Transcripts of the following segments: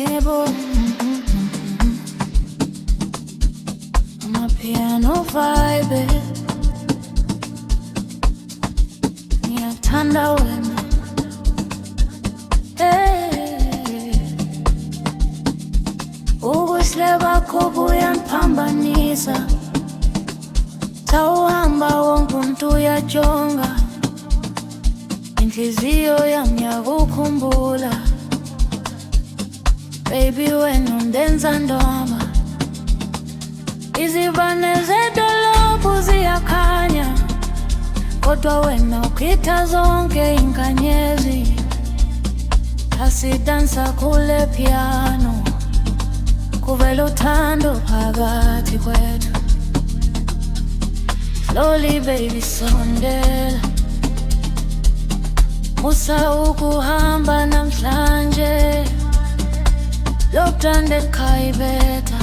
Yebo, amapiano vibe, ngiyakuthanda wena. Hey, ubuhle bakho buyangiphambanisa. Tawuhamba wonke umuntu uyajonga, inhliziyo yami yakukhumbula. Baby, wena undenza ndoma, izibane zedolobhu ziyakhanya, kodwa wena ukhitha zonke inkanyezi. Asidansa kule piano, kuvela uthando phakathi kwethu. Slowly baby sondela, musa ukuhamba namhlanje. Lokuthanda ekhayibetha,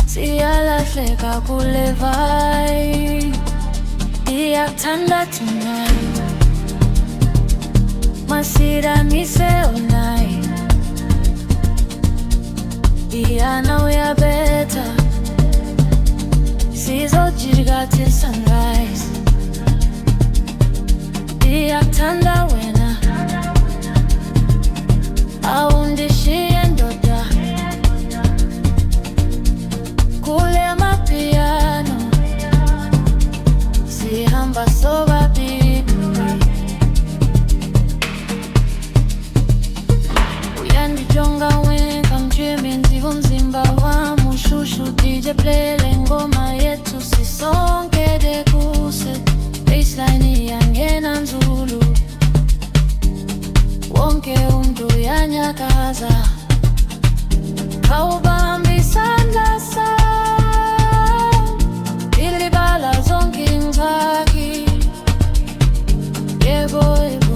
siyalahleka kule vibe. Ndiyakuthanda tonight, masidanise all night. Piano uyabetha, sizojika till sunrise. Ndiyakuthanda wena, awundishiye ndoda kule amapiano, sihamba sobabili. Uyandijonga when I'm dreaming, nziva umzimba wami ushushu. DJ play le ngoma yethu sisonke dekuse, baseline iyangena nzulu, wonke umuntu uyanyakaza. Khawubamba isandla sami, ilibala zonke ingxaki. Yebo yebo,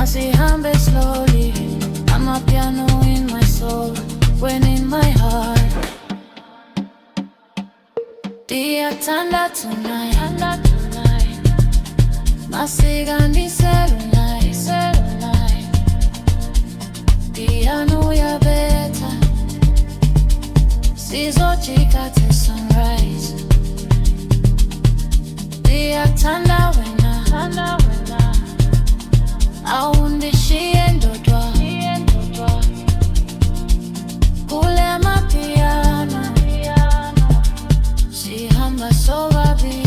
asihambe slowly, amapiano in my soul, when in my heart. Ndiyakuthanda tonight, masiganise all night. Piano uyabetha, sizojika till sunrise. Ndiyakuthanda wena, awundishiye ndodwa kule amapiano, sihamba sobabili.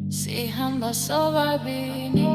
Sihamba sobabili.